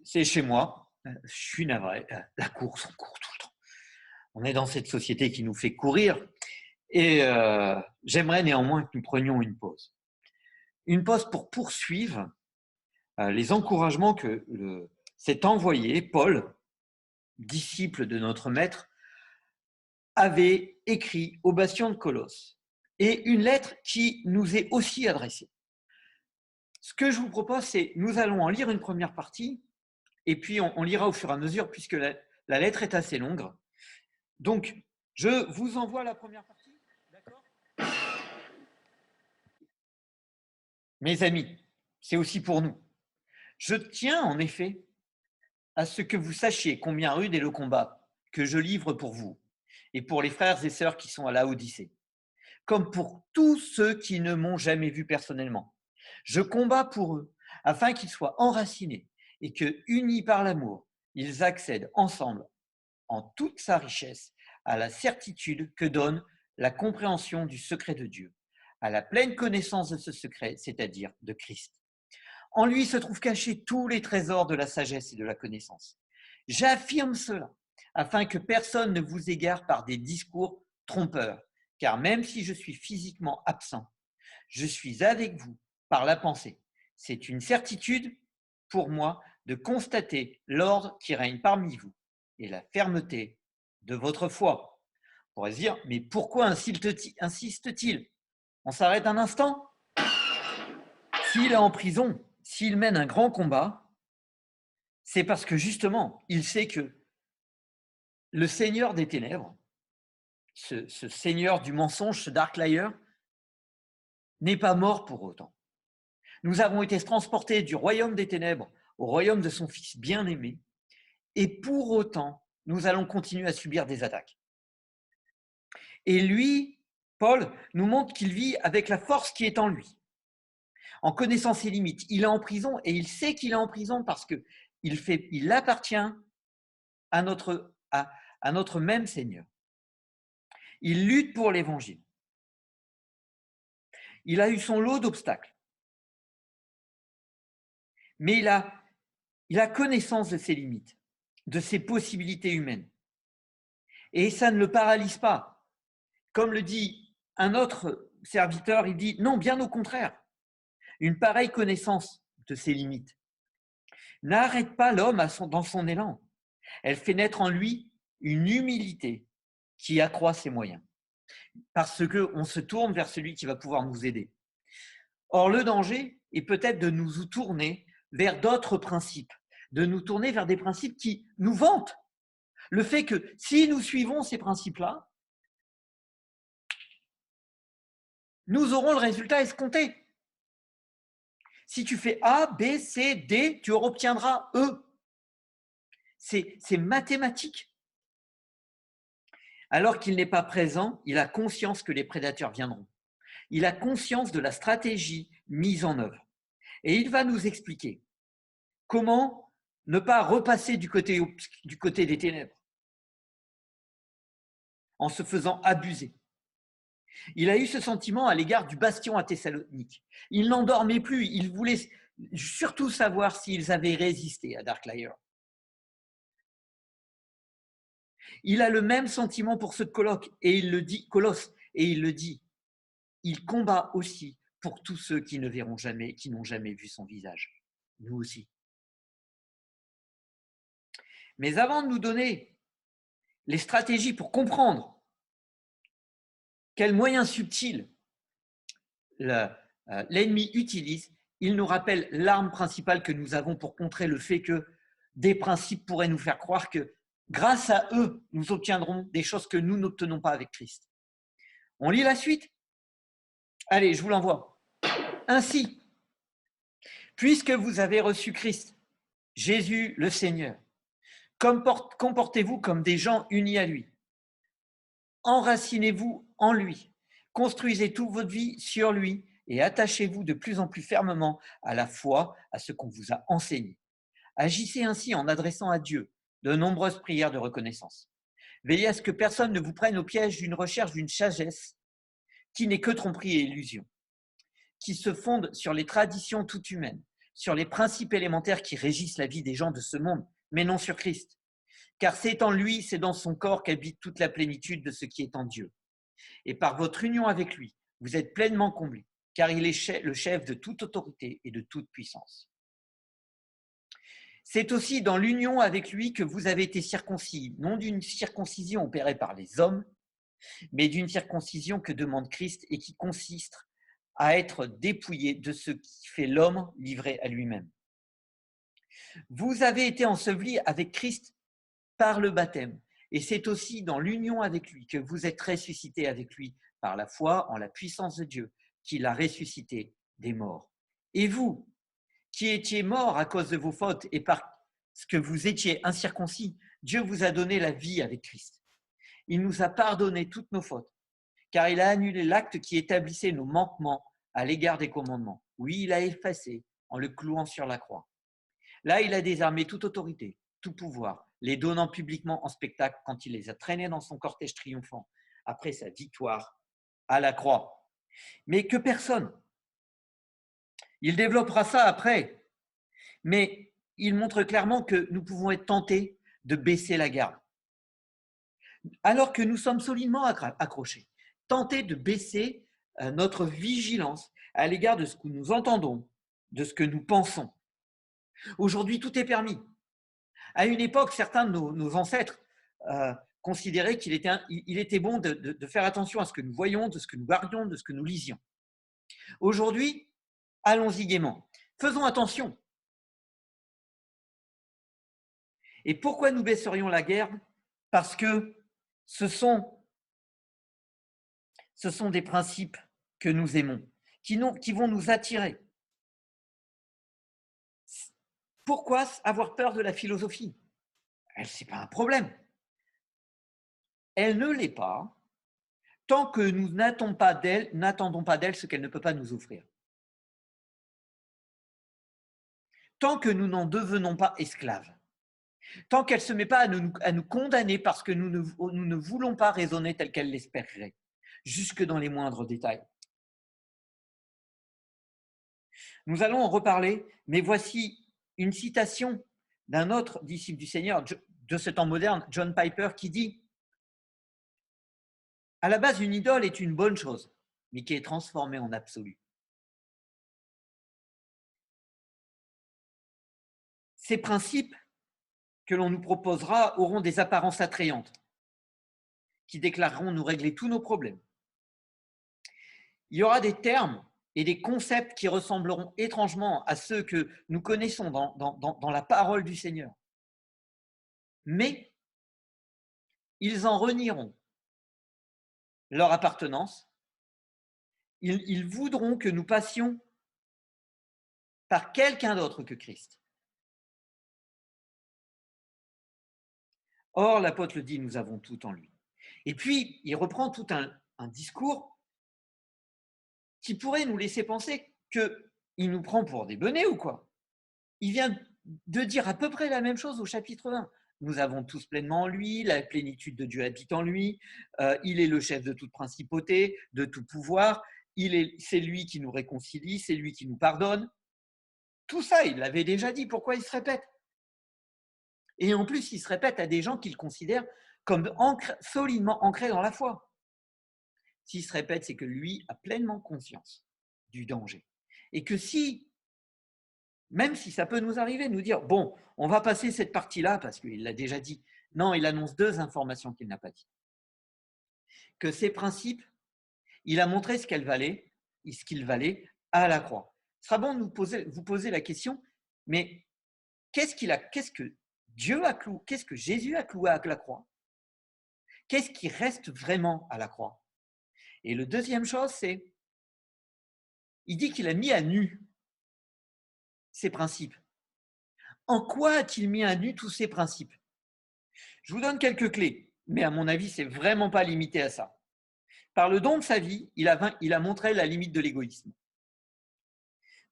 c'est chez moi. Je suis navré. La course, on court tout le temps. On est dans cette société qui nous fait courir. Et j'aimerais néanmoins que nous prenions une pause. Une pause pour poursuivre les encouragements que cet envoyé, Paul, disciple de notre maître, avait écrit au bastion de Colosse. Et une lettre qui nous est aussi adressée. Ce que je vous propose, c'est nous allons en lire une première partie et puis on lira au fur et à mesure puisque la lettre est assez longue. Donc, je vous envoie la première partie. D'accord ? Mes amis, c'est aussi pour nous. Je tiens en effet à ce que vous sachiez combien rude est le combat que je livre pour vous et pour les frères et sœurs qui sont à Laodicée, comme pour tous ceux qui ne m'ont jamais vu personnellement. Je combats pour eux afin qu'ils soient enracinés et que, unis par l'amour, ils accèdent ensemble en toute sa richesse à la certitude que donne la compréhension du secret de Dieu, à la pleine connaissance de ce secret, c'est-à-dire de Christ. En lui se trouvent cachés tous les trésors de la sagesse et de la connaissance. J'affirme cela afin que personne ne vous égare par des discours trompeurs, car même si je suis physiquement absent, je suis avec vous par la pensée. C'est une certitude pour moi de constater l'ordre qui règne parmi vous et la fermeté de votre foi. On pourrait se dire, mais pourquoi insiste-t-il ? On s'arrête un instant ? S'il est en prison, s'il mène un grand combat, c'est parce que justement, il sait que le Seigneur des ténèbres, ce Seigneur du mensonge, ce Dark Liar, n'est pas mort pour autant. Nous avons été transportés du royaume des ténèbres au royaume de son Fils bien-aimé, et pour autant, nous allons continuer à subir des attaques. Et lui, Paul, nous montre qu'il vit avec la force qui est en lui, en connaissant ses limites. Il est en prison et il sait qu'il est en prison parce qu'il appartient à notre même Seigneur. Il lutte pour l'évangile. Il a eu son lot d'obstacles. Mais il a connaissance de ses limites, de ses possibilités humaines. Et ça ne le paralyse pas. Comme le dit un autre serviteur, il dit non, bien au contraire. Une pareille connaissance de ses limites n'arrête pas l'homme dans son élan. Elle fait naître en lui une humilité qui accroît ses moyens. Parce qu'on se tourne vers celui qui va pouvoir nous aider. Or, le danger est peut-être de nous tourner vers d'autres principes, de nous tourner vers des principes qui nous vantent. Le fait que si nous suivons ces principes-là, nous aurons le résultat escompté. Si tu fais A, B, C, D, tu obtiendras E. C'est mathématique. Alors qu'il n'est pas présent, il a conscience que les prédateurs viendront. Il a conscience de la stratégie mise en œuvre. Et il va nous expliquer comment ne pas repasser du côté des ténèbres en se faisant abuser. Il a eu ce sentiment à l'égard du bastion à Thessalonique. Il n'en dormait plus. Il voulait surtout savoir s'ils avaient résisté à Dark Liar. Il a le même sentiment pour ce Colosse, et il le dit. Il combat aussi pour tous ceux qui ne verront jamais, qui n'ont jamais vu son visage. Nous aussi. Mais avant de nous donner les stratégies pour comprendre quels moyens subtils l'ennemi utilise, il nous rappelle l'arme principale que nous avons pour contrer le fait que des principes pourraient nous faire croire que grâce à eux, nous obtiendrons des choses que nous n'obtenons pas avec Christ. On lit la suite ? Allez, je vous l'envoie. Ainsi, puisque vous avez reçu Christ, Jésus le Seigneur, comportez-vous comme des gens unis à lui. Enracinez-vous en lui. Construisez toute votre vie sur lui et attachez-vous de plus en plus fermement à la foi, à ce qu'on vous a enseigné. Agissez ainsi en adressant à Dieu de nombreuses prières de reconnaissance. Veillez à ce que personne ne vous prenne au piège d'une recherche d'une sagesse qui n'est que tromperie et illusion, qui se fonde sur les traditions toutes humaines, sur les principes élémentaires qui régissent la vie des gens de ce monde, mais non sur Christ. Car c'est en lui, c'est dans son corps qu'habite toute la plénitude de ce qui est en Dieu. Et par votre union avec lui, vous êtes pleinement comblés, car il est le chef de toute autorité et de toute puissance. C'est aussi dans l'union avec lui que vous avez été circoncis, non d'une circoncision opérée par les hommes, mais d'une circoncision que demande Christ et qui consiste à être dépouillé de ce qui fait l'homme livré à lui-même. Vous avez été ensevelis avec Christ par le baptême, et c'est aussi dans l'union avec lui que vous êtes ressuscités avec lui par la foi en la puissance de Dieu, qui l'a ressuscité des morts. Et vous, qui étiez morts à cause de vos fautes et parce que vous étiez incirconcis, Dieu vous a donné la vie avec Christ. Il nous a pardonné toutes nos fautes, car il a annulé l'acte qui établissait nos manquements à l'égard des commandements. Oui, il a effacé en le clouant sur la croix. Là, il a désarmé toute autorité, tout pouvoir, les donnant publiquement en spectacle quand il les a traînés dans son cortège triomphant après sa victoire à la croix. Mais que personne. Il développera ça après, mais il montre clairement que nous pouvons être tentés de baisser la garde, alors que nous sommes solidement accrochés, tentés de baisser notre vigilance à l'égard de ce que nous entendons, de ce que nous pensons. Aujourd'hui, tout est permis. À une époque, certains de nos ancêtres considéraient qu'il était bon de faire attention à ce que nous voyions, de ce que nous gardions, de ce que nous lisions. Aujourd'hui, allons-y gaiement. Faisons attention. Et pourquoi nous baisserions la garde? Parce que ce sont des principes que nous aimons, qui vont nous attirer. Pourquoi avoir peur de la philosophie? Ce n'est pas un problème. Elle ne l'est pas tant que nous n'attendons pas d'elle ce qu'elle ne peut pas nous offrir. Tant que nous n'en devenons pas esclaves. Tant qu'elle ne se met pas à nous condamner parce que nous ne voulons pas raisonner tel qu'elle l'espérerait, jusque dans les moindres détails. Nous allons en reparler, mais voici une citation d'un autre disciple du Seigneur de ce temps moderne, John Piper, qui dit « À la base, une idole est une bonne chose, mais qui est transformée en absolu. » Ces principes que l'on nous proposera auront des apparences attrayantes, qui déclareront nous régler tous nos problèmes. Il y aura des termes et des concepts qui ressembleront étrangement à ceux que nous connaissons dans la parole du Seigneur. Mais ils en renieront leur appartenance. Ils voudront que nous passions par quelqu'un d'autre que Christ. Or, l'apôtre le dit, nous avons tout en lui. Et puis, il reprend tout un discours qui pourrait nous laisser penser qu'il nous prend pour des benets ou quoi. Il vient de dire à peu près la même chose au chapitre 1. Nous avons tous pleinement en lui, la plénitude de Dieu habite en lui, il est le chef de toute principauté, de tout pouvoir, c'est lui qui nous réconcilie, c'est lui qui nous pardonne. Tout ça, il l'avait déjà dit, pourquoi il se répète? Et en plus, il se répète à des gens qu'il considère comme solidement ancrés dans la foi. S'il se répète, c'est que lui a pleinement conscience du danger. Et que même si ça peut nous arriver, nous dire, bon, on va passer cette partie-là, parce qu'il l'a déjà dit. Non, il annonce deux informations qu'il n'a pas dit. Que ces principes, il a montré ce qu'il valait à la croix. Ce sera bon de vous poser la question, mais qu'est-ce que Jésus a cloué à la croix? Qu'est-ce qui reste vraiment à la croix? Et la deuxième chose, c'est, il dit qu'il a mis à nu ces principes. En quoi a-t-il mis à nu tous ces principes? Je vous donne quelques clés, mais à mon avis, ce n'est vraiment pas limité à ça. Par le don de sa vie, il a montré la limite de l'égoïsme.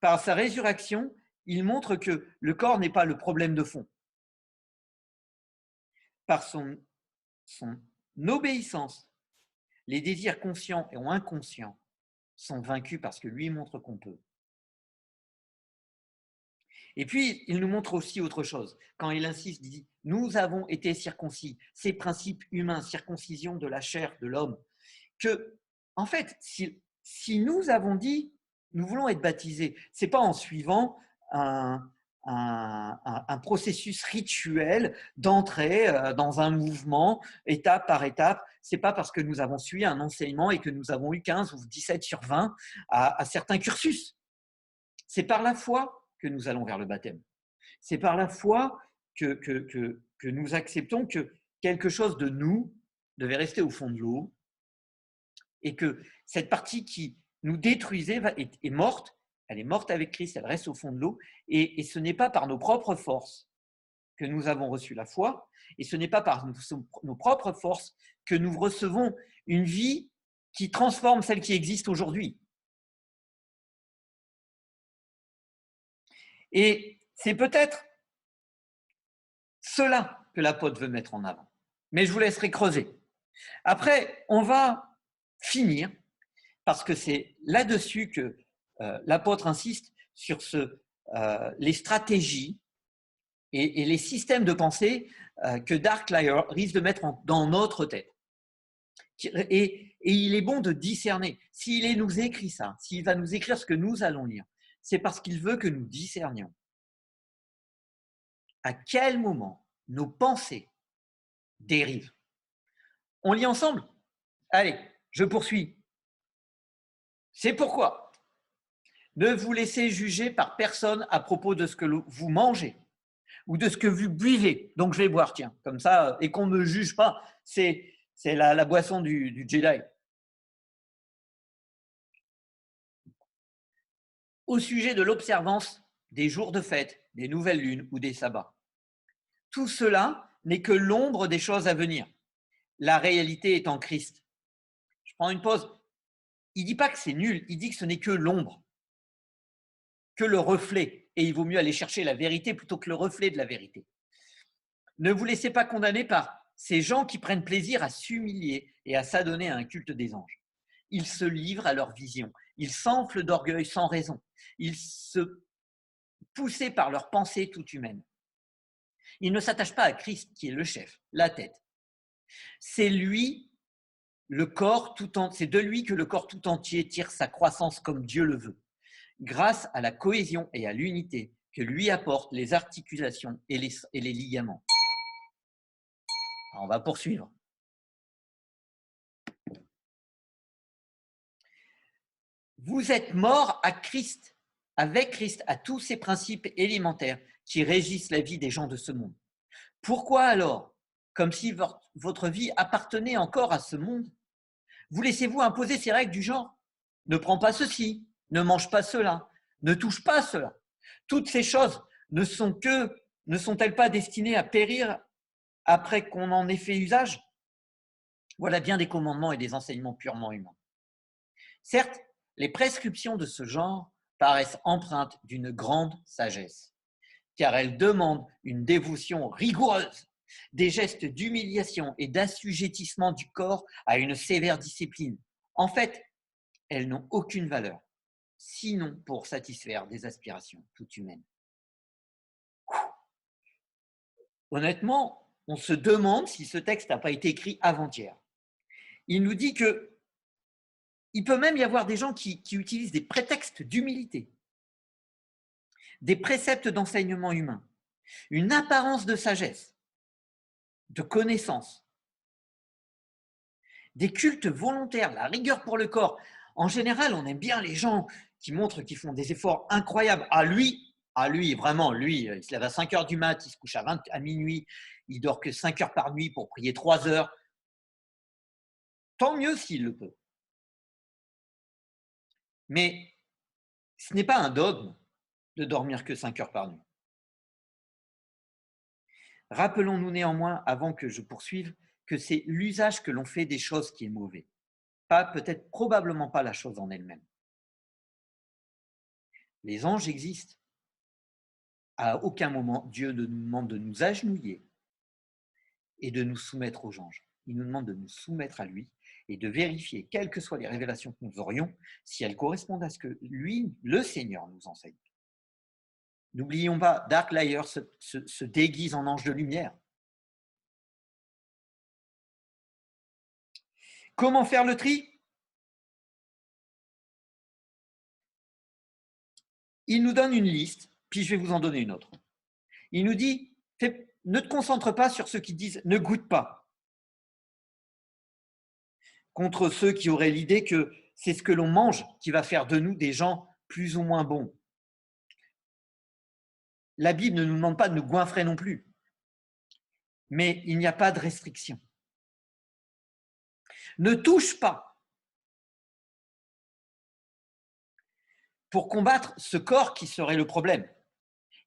Par sa résurrection, il montre que le corps n'est pas le problème de fond. Par son obéissance, les désirs conscients et inconscients sont vaincus parce que lui montre qu'on peut. Et puis, il nous montre aussi autre chose. Quand il insiste, il dit « Nous avons été circoncis », ces principes humains, circoncision de la chair de l'homme, que, en fait, si nous avons dit « Nous voulons être baptisés », ce n'est pas en suivant un processus rituel d'entrée dans un mouvement, étape par étape. Ce n'est pas parce que nous avons suivi un enseignement et que nous avons eu 15 ou 17 sur 20 à certains cursus. C'est par la foi que nous allons vers le baptême. C'est par la foi que nous acceptons que quelque chose de nous devait rester au fond de l'eau et que cette partie qui nous détruisait est morte. Elle est morte avec Christ, elle reste au fond de l'eau. Et ce n'est pas par nos propres forces que nous avons reçu la foi, et ce n'est pas par nos propres forces que nous recevons une vie qui transforme celle qui existe aujourd'hui. Et c'est peut-être cela que l'apôtre veut mettre en avant. Mais je vous laisserai creuser. Après, on va finir, parce que c'est là-dessus que l'apôtre insiste sur les stratégies et les systèmes de pensée que Dark Liar risque de mettre dans notre tête. Et il est bon de discerner. S'il nous écrit ça, s'il va nous écrire ce que nous allons lire, c'est parce qu'il veut que nous discernions à quel moment nos pensées dérivent. On lit ensemble? Allez, je poursuis. C'est pourquoi ne vous laissez juger par personne à propos de ce que vous mangez ou de ce que vous buvez. Donc je vais boire, tiens, comme ça, et qu'on ne me juge pas. C'est la boisson du Jedi. Au sujet de l'observance des jours de fête, des nouvelles lunes ou des sabbats. Tout cela n'est que l'ombre des choses à venir. La réalité est en Christ. Je prends une pause. Il ne dit pas que c'est nul, il dit que ce n'est que l'ombre, que le reflet. Et il vaut mieux aller chercher la vérité plutôt que le reflet de la vérité. Ne vous laissez pas condamner par ces gens qui prennent plaisir à s'humilier et à s'adonner à un culte des anges. Ils se livrent à leur vision. Ils s'enflent d'orgueil sans raison. Ils se poussés par leur pensée toute humaine. Ils ne s'attachent pas à Christ qui est le chef, la tête. C'est lui, le corps c'est de lui que le corps tout entier tire sa croissance comme Dieu le veut, grâce à la cohésion et à l'unité que lui apportent les articulations et les ligaments. Alors, on va poursuivre. Vous êtes morts à Christ, avec Christ, à tous ces principes élémentaires qui régissent la vie des gens de ce monde. Pourquoi alors, comme si votre vie appartenait encore à ce monde, vous laissez-vous imposer ces règles du genre? Ne prends pas ceci, ne mange pas cela, ne touche pas cela. Toutes ces choses ne sont-elles pas destinées à périr après qu'on en ait fait usage? Voilà bien des commandements et des enseignements purement humains. Certes, les prescriptions de ce genre paraissent empreintes d'une grande sagesse, car elles demandent une dévotion rigoureuse, des gestes d'humiliation et d'assujettissement du corps à une sévère discipline. En fait, elles n'ont aucune valeur, sinon pour satisfaire des aspirations toutes humaines. Honnêtement, on se demande si ce texte n'a pas été écrit avant-hier. Il nous dit que il peut même y avoir des gens qui utilisent des prétextes d'humilité, des préceptes d'enseignement humain, une apparence de sagesse, de connaissance, des cultes volontaires, la rigueur pour le corps. En général, on aime bien les gens qui montrent qu'ils font des efforts incroyables. Vraiment, lui, il se lève à 5 heures du mat, il se couche à minuit, il dort que 5 heures par nuit pour prier 3 heures. Tant mieux s'il le peut. Mais ce n'est pas un dogme de dormir que 5 heures par nuit. Rappelons-nous néanmoins, avant que je poursuive, que c'est l'usage que l'on fait des choses qui est mauvais, peut-être probablement pas la chose en elle-même. Les anges existent. À aucun moment, Dieu ne nous demande de nous agenouiller et de nous soumettre aux anges. Il nous demande de nous soumettre à lui et de vérifier, quelles que soient les révélations que nous aurions, si elles correspondent à ce que lui, le Seigneur, nous enseigne. N'oublions pas, Dark Liar se déguise en ange de lumière. Comment faire le tri? Il nous donne une liste, puis je vais vous en donner une autre. Il nous dit, ne te concentre pas sur ceux qui disent « ne goûte pas », contre ceux qui auraient l'idée que c'est ce que l'on mange qui va faire de nous des gens plus ou moins bons. La Bible ne nous demande pas de nous goinfrer non plus, mais il n'y a pas de restriction. Ne touche pas. Pour combattre ce corps qui serait le problème,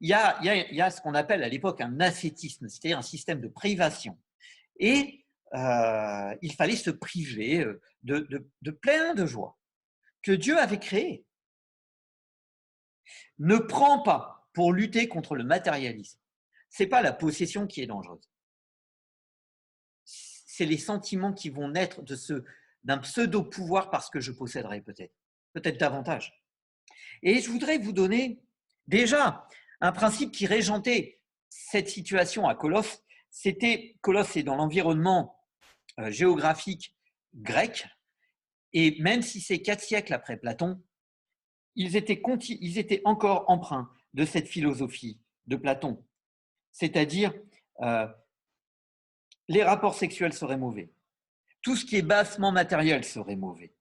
il y a ce qu'on appelle à l'époque un ascétisme, c'est-à-dire un système de privation. Et il fallait se priver de plein de joies que Dieu avait créées. Ne prends pas pour lutter contre le matérialisme. Ce n'est pas la possession qui est dangereuse. C'est les sentiments qui vont naître d'un pseudo-pouvoir parce que je posséderai peut-être davantage. Et je voudrais vous donner déjà un principe qui régentait cette situation à Colosse. Colosse, c'est dans l'environnement géographique grec, et même si c'est 4 siècles après Platon, ils étaient encore empreints de cette philosophie de Platon, c'est-à-dire les rapports sexuels seraient mauvais, tout ce qui est bassement matériel serait mauvais.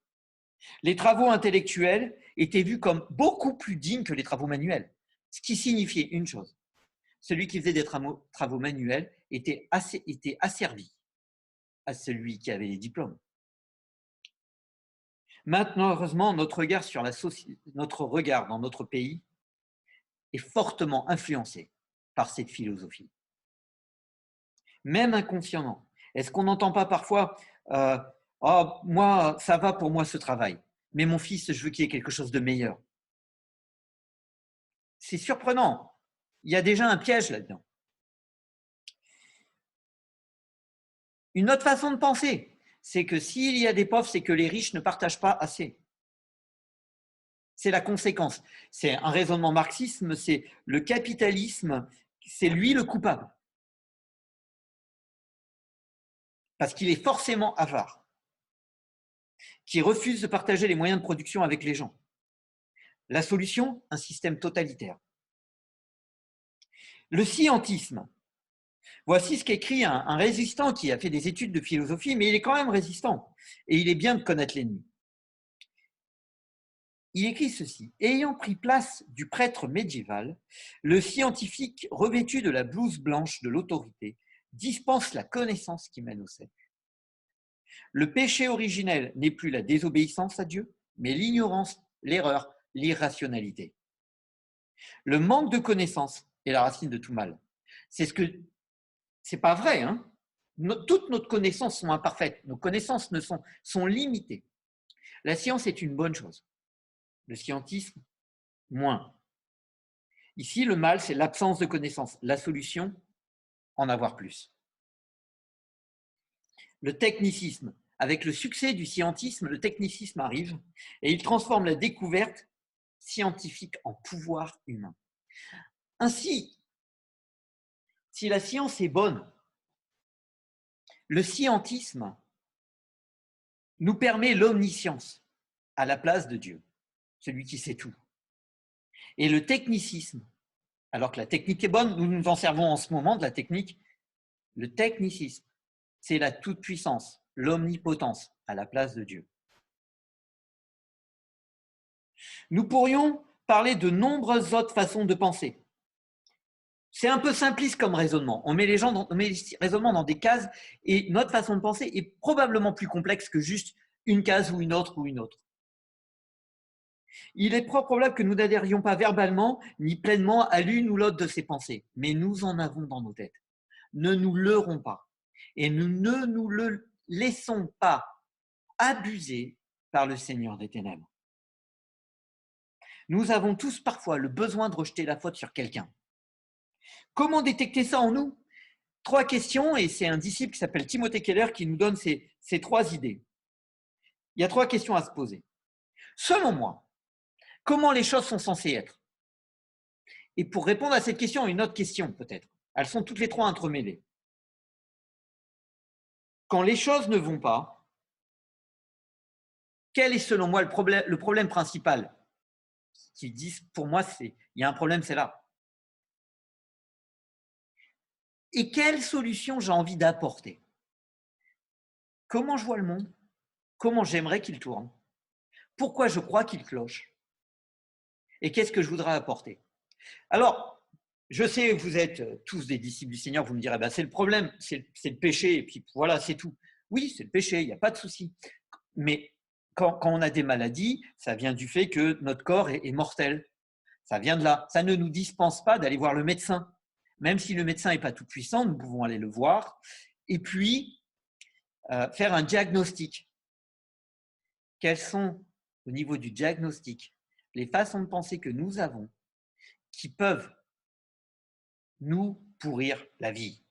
Les travaux intellectuels étaient vus comme beaucoup plus dignes que les travaux manuels, ce qui signifiait une chose: celui qui faisait des travaux manuels était asservi à celui qui avait les diplômes. Maintenant, heureusement, notre regard dans notre pays est fortement influencé par cette philosophie. Même inconsciemment. Est-ce qu'on n'entend pas parfois oh, moi, ça va pour moi ce travail, mais mon fils, je veux qu'il ait quelque chose de meilleur. C'est surprenant. Il y a déjà un piège là-dedans. Une autre façon de penser, c'est que s'il y a des pauvres, c'est que les riches ne partagent pas assez. C'est la conséquence. C'est un raisonnement marxiste, c'est le capitalisme, c'est lui le coupable. Parce qu'il est forcément avare, qui refuse de partager les moyens de production avec les gens. La solution, un système totalitaire. Le scientisme. Voici ce qu'écrit un résistant qui a fait des études de philosophie, mais il est quand même résistant, et il est bien de connaître l'ennemi. Il écrit ceci: ayant pris place du prêtre médiéval, le scientifique revêtu de la blouse blanche de l'autorité dispense la connaissance qui mène au salut. Le péché originel n'est plus la désobéissance à Dieu, mais l'ignorance, l'erreur, l'irrationalité. Le manque de connaissance est la racine de tout mal. C'est pas vrai, hein? Toutes nos connaissances sont imparfaites, nos connaissances sont limitées. La science est une bonne chose. Le scientisme, moins. Ici, le mal, c'est l'absence de connaissance. La solution, en avoir plus. Le technicisme. Avec le succès du scientisme, le technicisme arrive et il transforme la découverte scientifique en pouvoir humain. Ainsi, si la science est bonne, le scientisme nous permet l'omniscience à la place de Dieu, celui qui sait tout. Et le technicisme, alors que la technique est bonne, nous nous en servons en ce moment de la technique, le technicisme, c'est la toute-puissance, l'omnipotence à la place de Dieu. Nous pourrions parler de nombreuses autres façons de penser. C'est un peu simpliste comme raisonnement. On met les raisonnements dans des cases et notre façon de penser est probablement plus complexe que juste une case ou une autre ou une autre. Il est probable que nous n'adhérions pas verbalement ni pleinement à l'une ou l'autre de ces pensées, mais nous en avons dans nos têtes. Ne nous leurrons pas et nous ne nous le laissons pas abuser par le Seigneur des ténèbres. Nous avons tous parfois le besoin de rejeter la faute sur quelqu'un. Comment détecter ça en nous? 3 questions, et c'est un disciple qui s'appelle Timothée Keller qui nous donne ces 3 idées. Il y a 3 questions à se poser. Selon moi, comment les choses sont censées être? Et pour répondre à cette question, une autre question peut-être. Elles sont toutes les trois entremêlées. Quand les choses ne vont pas, quel est selon moi le problème principal? Qui disent, pour moi, il y a un problème, c'est là. Et quelle solution j'ai envie d'apporter? Comment je vois le monde? Comment j'aimerais qu'il tourne? Pourquoi je crois qu'il cloche? Et qu'est-ce que je voudrais apporter? Alors, je sais que vous êtes tous des disciples du Seigneur, vous me direz, c'est le problème, c'est le péché, et puis voilà, c'est tout. Oui, c'est le péché, il n'y a pas de souci. Mais quand on a des maladies, ça vient du fait que notre corps est mortel. Ça vient de là. Ça ne nous dispense pas d'aller voir le médecin. Même si le médecin n'est pas tout puissant, nous pouvons aller le voir et puis faire un diagnostic. Quelles sont, au niveau du diagnostic, les façons de penser que nous avons qui peuvent nous pourrir la vie,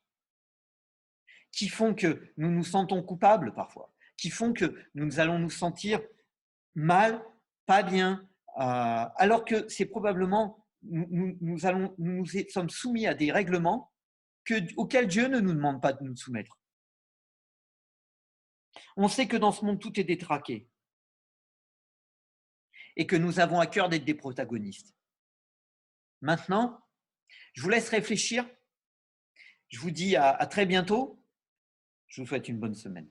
qui font que nous nous sentons coupables parfois, qui font que nous allons nous sentir mal, pas bien, alors que c'est probablement, nous sommes soumis à des règlements auxquels Dieu ne nous demande pas de nous soumettre. On sait que dans ce monde, tout est détraqué et que nous avons à cœur d'être des protagonistes. Maintenant, je vous laisse réfléchir. Je vous dis à très bientôt. Je vous souhaite une bonne semaine.